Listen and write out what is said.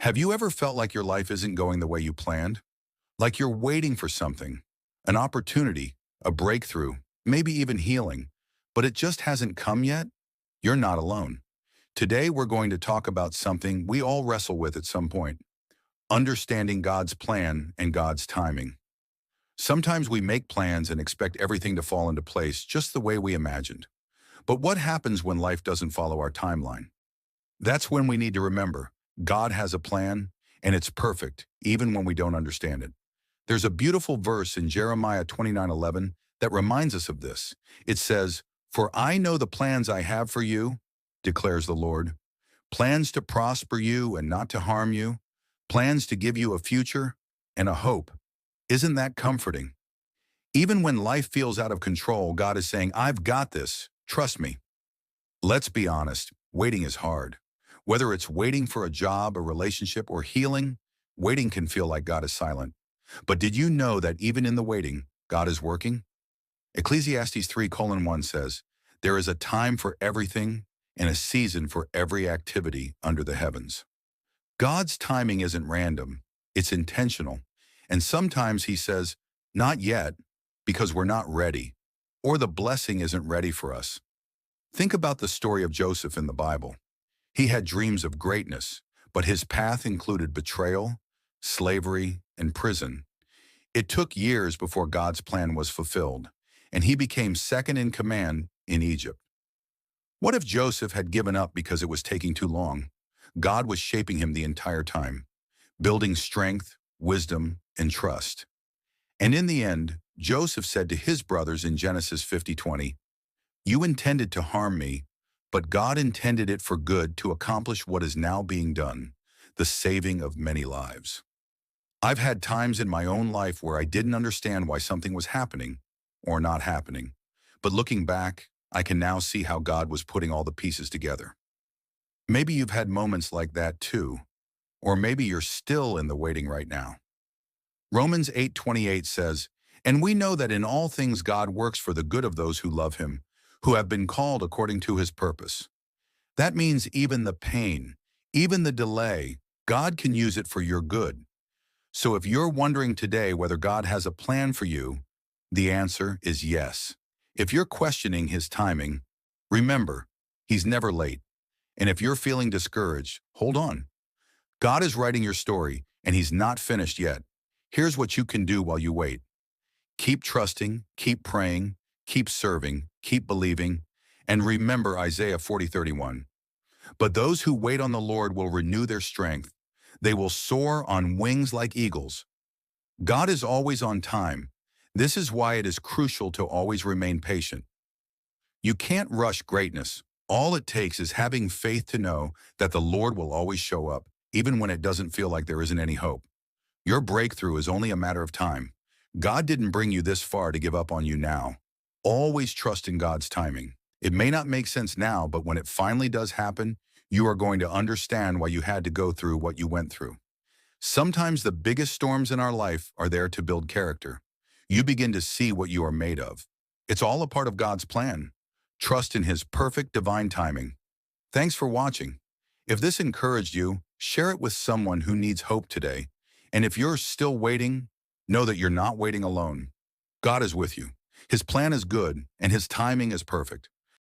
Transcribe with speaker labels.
Speaker 1: Have you ever felt like your life isn't going the way you planned? Like you're waiting for something, an opportunity, a breakthrough, maybe even healing, but it just hasn't come yet? You're not alone. Today we're going to talk about something we all wrestle with at some point, understanding God's plan and God's timing. Sometimes we make plans and expect everything to fall into place just the way we imagined. But what happens when life doesn't follow our timeline? That's when we need to remember, God has a plan, and it's perfect, even when we don't understand it. There's a beautiful verse in Jeremiah 29:11 that reminds us of this. It says, "For I know the plans I have for you, declares the Lord, plans to prosper you and not to harm you, plans to give you a future and a hope." Isn't that comforting? Even when life feels out of control, God is saying, "I've got this. Trust me." Let's be honest, waiting is hard. Whether it's waiting for a job, a relationship, or healing, waiting can feel like God is silent. But did you know that even in the waiting, God is working? Ecclesiastes 3:1 says, "There is a time for everything and a season for every activity under the heavens." God's timing isn't random, it's intentional. And sometimes he says, "Not yet," because we're not ready, or the blessing isn't ready for us. Think about the story of Joseph in the Bible. He had dreams of greatness, but his path included betrayal, slavery, and prison. It took years before God's plan was fulfilled, and he became second in command in Egypt. What if Joseph had given up because it was taking too long? God was shaping him the entire time, building strength, wisdom, and trust. And in the end, Joseph said to his brothers in Genesis 50:20, "You intended to harm me, but God intended it for good to accomplish what is now being done, the saving of many lives." I've had times in my own life where I didn't understand why something was happening or not happening. But looking back, I can now see how God was putting all the pieces together. Maybe you've had moments like that too, or maybe you're still in the waiting right now. Romans 8:28 says, "And we know that in all things God works for the good of those who love him, who have been called according to his purpose." That means even the pain, even the delay, God can use it for your good. So if you're wondering today whether God has a plan for you, the answer is yes. If you're questioning his timing, remember, he's never late. And if you're feeling discouraged, hold on. God is writing your story, and he's not finished yet. Here's what you can do while you wait. Keep trusting, keep praying, keep serving, keep believing, and remember Isaiah 40:31. "But those who wait on the Lord will renew their strength. They will soar on wings like eagles." God is always on time. This is why it is crucial to always remain patient. You can't rush greatness. All it takes is having faith to know that the Lord will always show up, even when it doesn't feel like there isn't any hope. Your breakthrough is only a matter of time. God didn't bring you this far to give up on you now. Always trust in God's timing. It may not make sense now, but when it finally does happen, you are going to understand why you had to go through what you went through. Sometimes the biggest storms in our life are there to build character. You begin to see what you are made of. It's all a part of God's plan. Trust in his perfect divine timing. Thanks for watching. If this encouraged you, share it with someone who needs hope today. And if you're still waiting, know that you're not waiting alone. God is with you. His plan is good, and his timing is perfect.